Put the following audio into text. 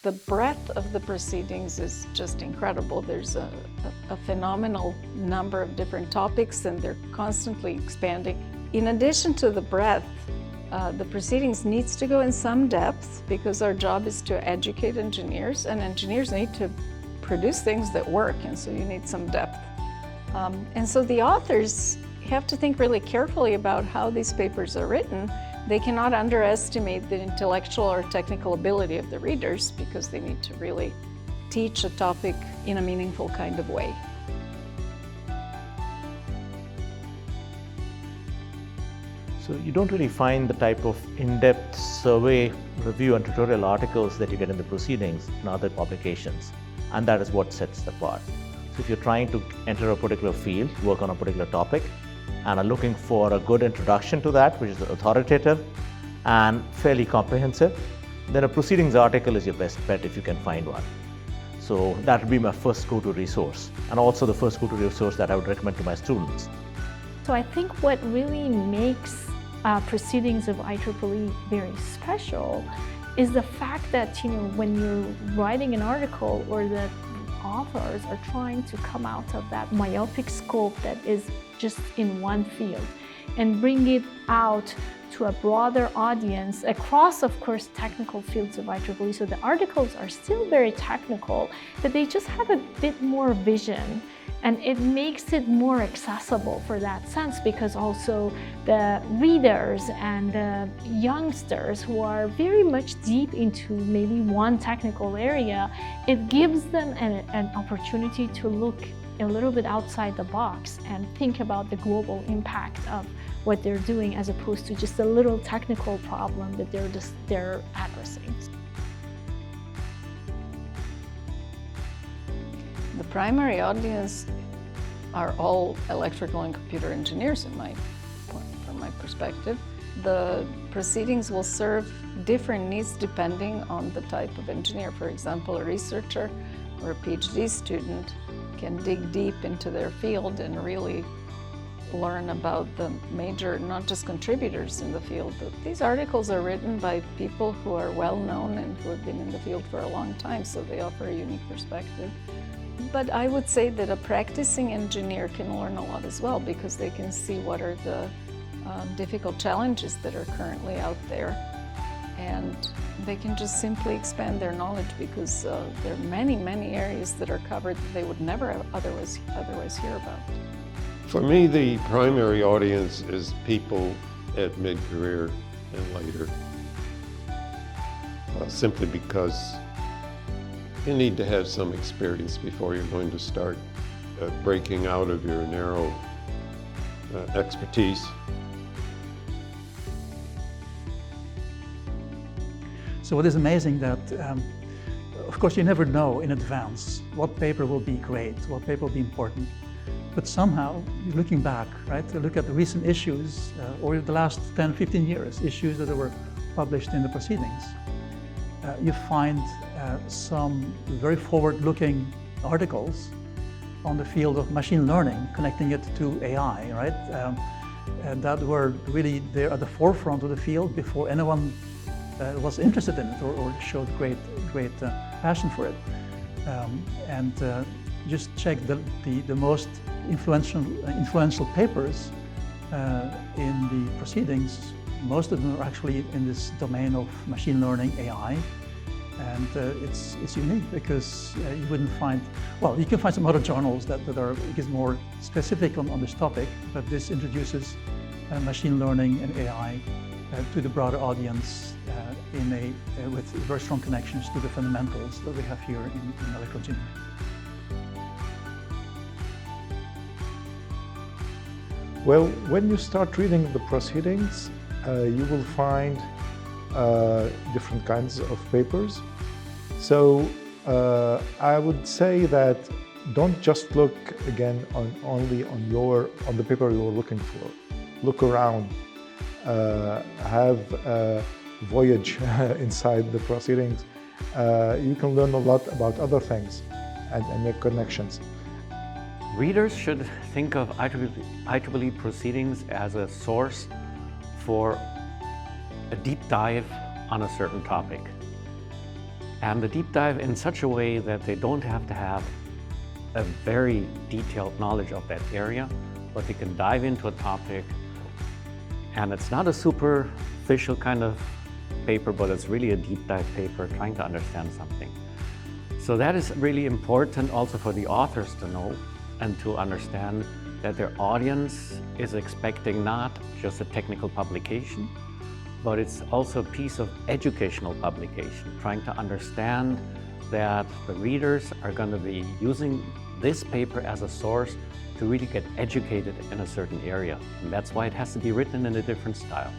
The breadth of the proceedings is just incredible. There's a phenomenal number of different topics, and they're constantly expanding. In addition to the breadth, the proceedings needs to go in some depth, because our job is to educate engineers, and engineers need to produce things that work, and so you need some depth. And so the authors have to think really carefully about how these papers are written. They cannot underestimate the intellectual or technical ability of the readers, because they need to really teach a topic in a meaningful kind of way. So you don't really find the type of in-depth survey, review, and tutorial articles that you get in the proceedings in other publications, and that is what sets it apart. So if you're trying to enter a particular field, work on a particular topic, and are looking for a good introduction to that, which is authoritative and fairly comprehensive, then a proceedings article is your best bet if you can find one. So that would be my first go-to resource, and also the first go-to resource that I would recommend to my students. So I think what really makes Proceedings of IEEE very special is the fact that, when you're writing an article, or the authors are trying to come out of that myopic scope that is just in one field and bring it out to a broader audience across, of course, technical fields of IEEE. So the articles are still very technical, but they just have a bit more vision, and it makes it more accessible for that sense, because also the readers and the youngsters who are very much deep into maybe one technical area, it gives them an opportunity to look a little bit outside the box and think about the global impact of what they're doing, as opposed to just a little technical problem that they're addressing. The primary audience are all electrical and computer engineers from my perspective. The proceedings will serve different needs depending on the type of engineer. For example, a researcher or a PhD student can dig deep into their field and really learn about the major, not just contributors in the field, but these articles are written by people who are well known and who have been in the field for a long time, so they offer a unique perspective. But I would say that a practicing engineer can learn a lot as well, because they can see what are the difficult challenges that are currently out there, and they can just simply expand their knowledge, because there are many, many areas that are covered that they would never otherwise hear about. For me, the primary audience is people at mid-career and later, simply because you need to have some experience before you're going to start breaking out of your narrow expertise. So what is amazing that, of course, you never know in advance what paper will be great, what paper will be important. But somehow, you're looking back, right, to look at the recent issues, or the last 10, 15 years, issues that were published in the proceedings. You find some very forward-looking articles on the field of machine learning, connecting it to AI, right? And that were really there at the forefront of the field before anyone was interested in it or showed great passion for it. Just check the most influential papers in the proceedings. Most of them are actually in this domain of machine learning, AI. And it's unique because you wouldn't find, well, you can find some other journals that are more specific on this topic, but this introduces machine learning and AI to the broader audience with very strong connections to the fundamentals that we have here in electrical engineering. Well, when you start reading the proceedings, you will find different kinds of papers. So I would say that don't just look again only on the paper you're looking for. Look around, have a voyage inside the proceedings. You can learn a lot about other things and make connections. Readers should think of IEEE Proceedings as a source for a deep dive on a certain topic. And the deep dive in such a way that they don't have to have a very detailed knowledge of that area, but they can dive into a topic. And it's not a superficial kind of paper, but it's really a deep dive paper trying to understand something. So that is really important also for the authors to know and to understand that their audience is expecting not just a technical publication, but it's also a piece of educational publication, trying to understand that the readers are going to be using this paper as a source to really get educated in a certain area. And that's why it has to be written in a different style.